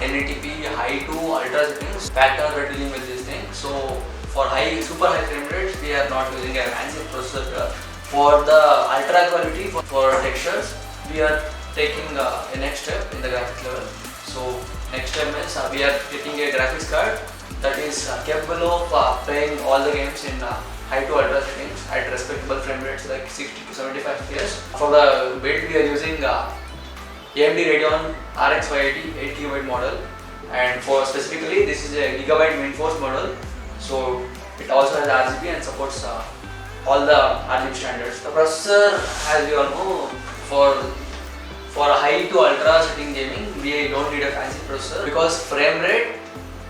1080p high to ultra settings. Factors are dealing with this thing. So for super high frame rates, we are not using a fancy processor here. For the ultra quality, for textures, we are taking a next step in the graphics level. So next step is we are taking a graphics card that is capable of playing all the games in high to ultra settings at respectable frame rates like 60 to 75 FPS. For the build, we are using AMD Radeon RX580 8GB model, and for specifically this is a gigabyte windforce model. So it also has RGB and supports all the RGB standards. The processor, as you all know, for a high to ultra setting gaming, we don't need a fancy processor because frame rate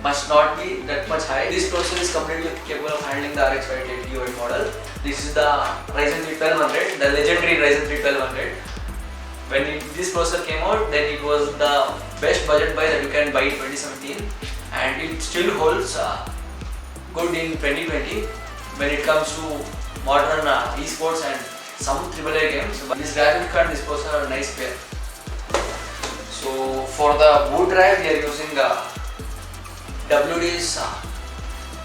must not be that much high. This processor is completely capable of handling the RX580 8GB model. This is the Ryzen 3 1200, the legendary Ryzen 3 1200. When this processor came out, then it was the best budget buy that you can buy in 2017, and it still holds good in 2020 when it comes to modern esports and some AAA games. But this graphics card and this processor are a nice pair. So for the boot drive, we are using WD's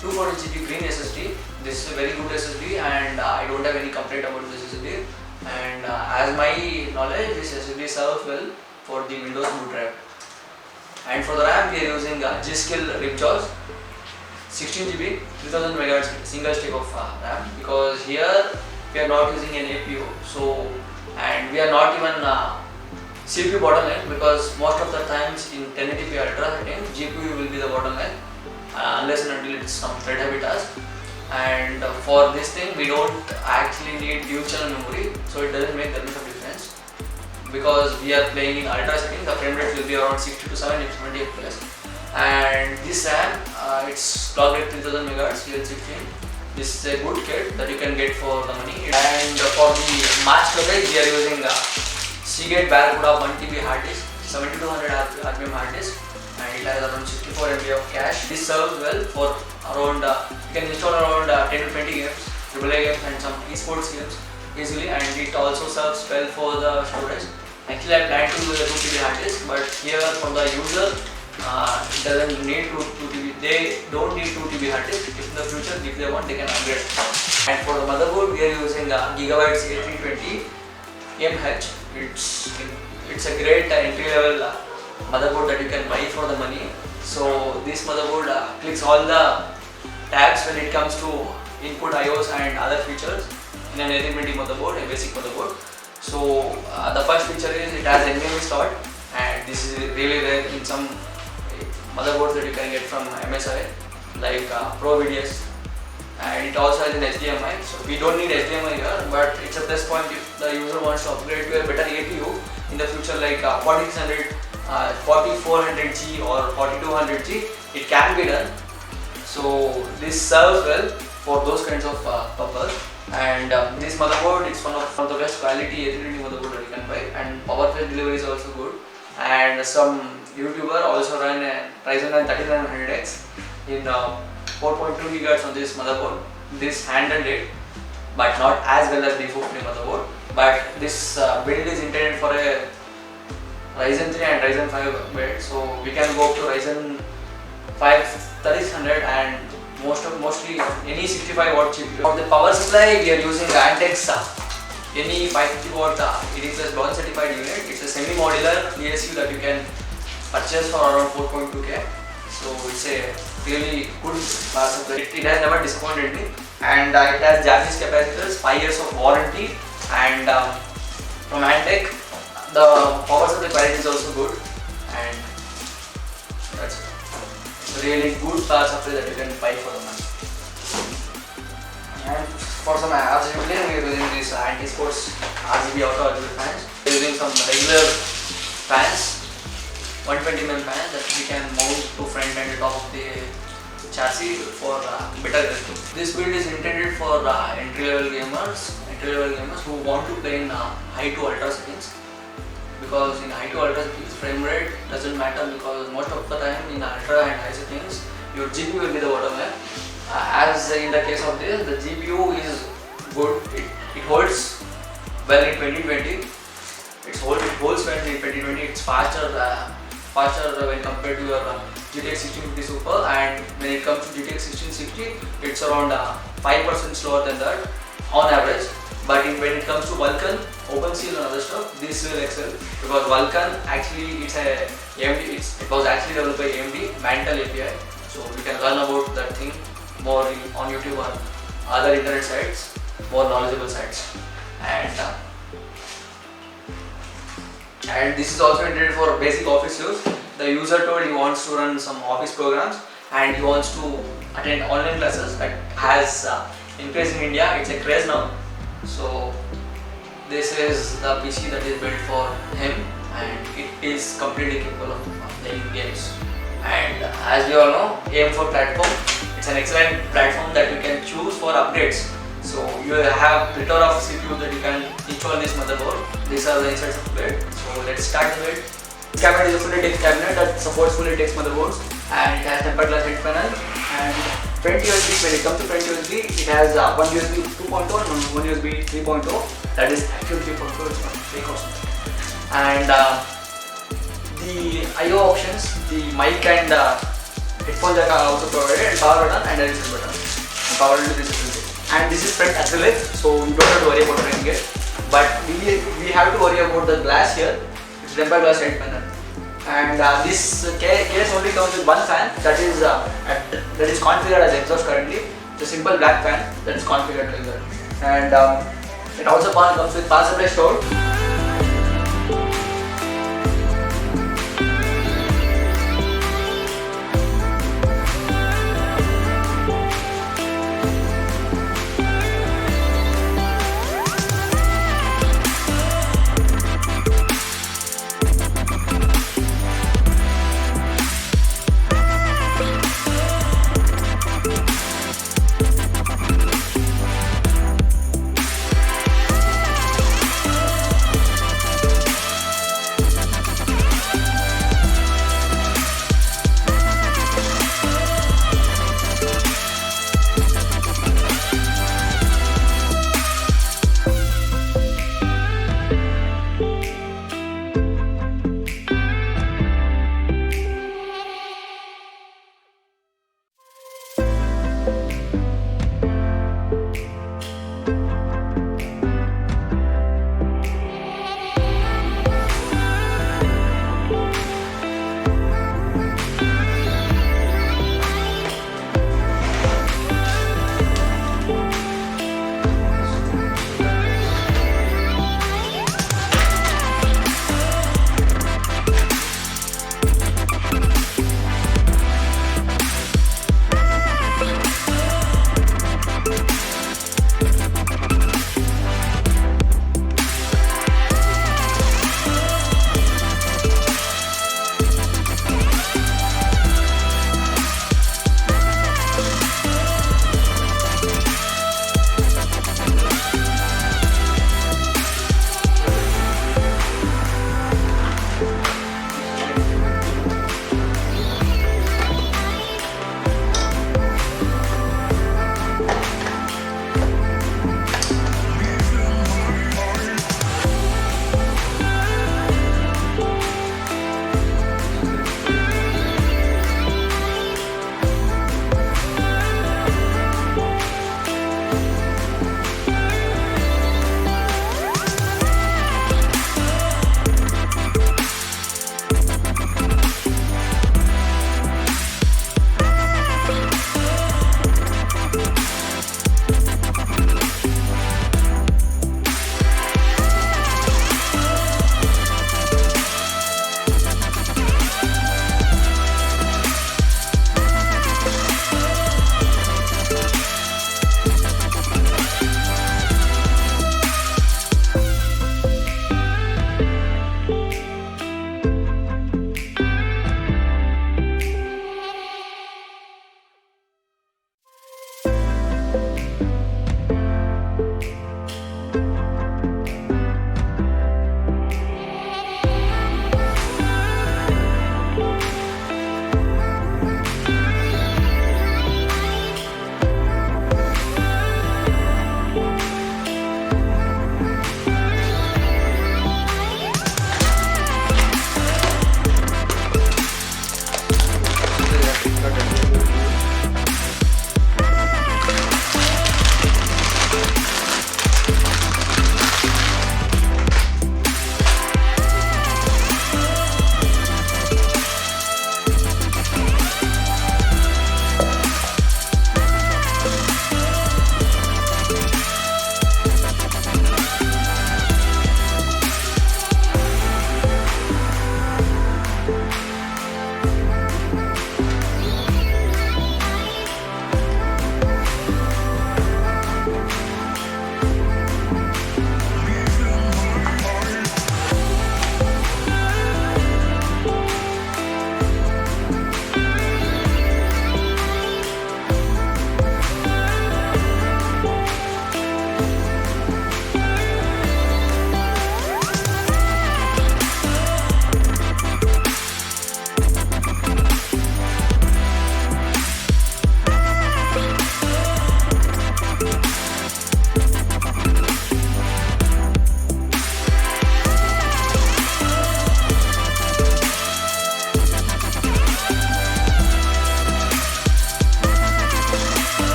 240GB green SSD. This is a very good SSD, and I don't have any complaint about this SSD. And as my knowledge, this SSD serves well for the Windows boot drive. And for the RAM, we are using G-Skill Ripjaws 16GB 3000 MHz single stick of RAM, because here we are not using an APU. So, and we are not even CPU bottleneck, because most of the times in 1080p ultra settings, GPU will be the bottleneck unless and until it's some thread heavy task. And for this thing, we don't actually need dual channel memory, so it doesn't make that much of difference, because we are playing in ultra settings. The frame rate will be around 60 to 70 FPS. And this RAM, it's clocked at 3000 MHz UL16. This is a good kit that you can get for the money. And for the mass storage, we are using Seagate Barracuda 1TB hard disk, 7200 RPM hard disk, and it has around 64 MB of cache. This serves well for around, you can install around 10 to 20 games, AAA games and some esports games easily, and it also serves well for the storage. Actually, I plan to use a 2TB hard disk, but here for the user, it doesn't need 2TB. They don't need 2TB hard disk. If in the future, if they want, they can upgrade. And for the motherboard, we are using gigabyte A320 MH. It's a great entry level motherboard that you can buy for the money. So this motherboard clicks all the tabs when it comes to input IOs and other features in an A320 motherboard, a basic motherboard. So the first feature is it has NVMe slot, and this is really rare in some motherboards that you can get from MSI like Pro VDS. And it also has an HDMI, so we don't need HDMI here, but it's a plus point if the user wants to upgrade to a better APU in the future, like 4600, 4400G or 4200G, it can be done. So this serves well for those kinds of purpose. And this motherboard is one of the best quality A320 motherboard that you can buy, and power phase delivery is also good. And some YouTuber also run a Ryzen 3900X in 4.2 GHz on this motherboard. This handled it, but not as well as the 450 motherboard. But this build is intended for a Ryzen 3 and Ryzen 5 build, so we can go up to Ryzen 5 3600 and mostly any 65 watt GPU. For the power supply, we are using Antec's any 550 watt 80 plus launch certified unit. It's a semi-modular ESU that you can purchase for around 4.2K. So it's a really good power supply. It has never disappointed me, and it has Japanese capacitors, 5 years of warranty, and from Antec the power supply quality is also good, and that's it. It's a really good power supply that you can buy for the money. And for some RGB, we are using these AntEsports RGB auto RGB fans. We are using some regular fans, 120mm fans that we can mount to front and top of the chassis for better resistance. This build is intended for entry-level gamers who want to play in high to ultra settings, because in high to ultra settings frame rate doesn't matter, because most of the time in ultra and high settings your GPU will be the bottleneck. As in the case of this, the GPU is good. It holds well in 2020. It holds well in 2020. It's faster faster when compared to your GTX 1650 Super, and when it comes to GTX 1660, it's around 5% slower than that on average. But when it comes to Vulkan, OpenSea and other stuff, this will excel because Vulkan actually it's a AMD. It was actually developed by AMD Mantle API, so you can learn about that thing more on YouTube or other internet sites, more knowledgeable sites. And this is also intended for basic office use. The user told he wants to run some office programs and he wants to attend online classes that has increased in India. It's a craze now. So this is the PC that is built for him, and it is completely capable of playing games. And as we all know, AM4 platform, it's an excellent platform that you can choose for upgrades. So you have plethora of CPUs that you can install this motherboard. These are the insides of the build. So let's start the build. This cabinet is a fully text cabinet that supports fully text motherboards, and it has tempered glass head panel and front USB. When it comes to front USB, it has one USB 2.0 and one USB 3.0. That is actually 3.0. It's not fake or something. And the I/O options, the mic and headphone jack are also provided, and power button and a reset button. And power into this is. And this is front acrylic, so you don't have to worry about running it. But we have to worry about the glass here. It's tempered glass head panel. And this case only comes with one fan that is configured as exhaust currently. It's a simple black fan that is configured like that. And it also comes with power supply stored.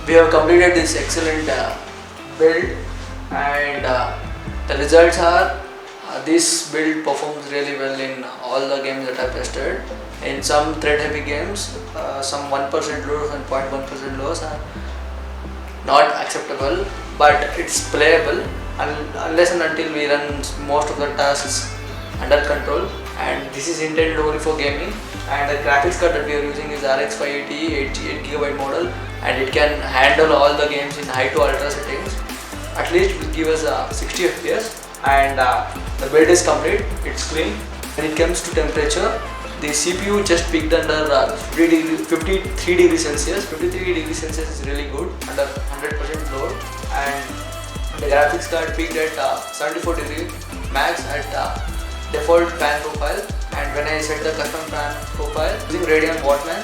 we have completed this excellent build, and the results are this build performs really well in all the games that I've tested. In some thread heavy games, some 1% loads and 0.1% loads are not acceptable, but it's playable unless and until we run most of the tasks under control. And this is intended only for gaming, and the graphics card that we are using is RX580 8GB model, and it can handle all the games in high to ultra settings. At least it will give us 60 FPS, and the build is complete, it's clean. When it comes to temperature, the CPU just peaked under 53 degrees Celsius. 53 degrees Celsius is really good under 100% load, and the graphics card peaked at 74 degrees max at default fan profile. And when I set the custom fan profile using Radeon Wattman,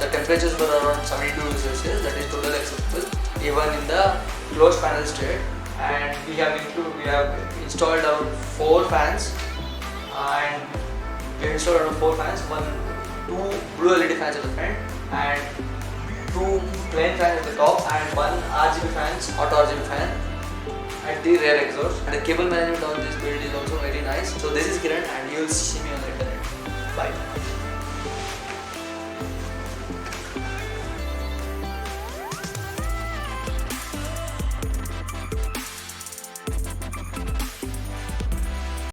the temperatures were around 72 degrees Celsius. That is totally acceptable even in the closed panel state. And we have installed our 4 fans, and we have installed our 4 fans, two blue LED fans at the front, and 2 plain fans at the top, and 1 RGB fans, auto RGB fan at the rear exhaust. And the cable management on this build is also very nice. So this is Kiran, and you will see me on the internet. Bye.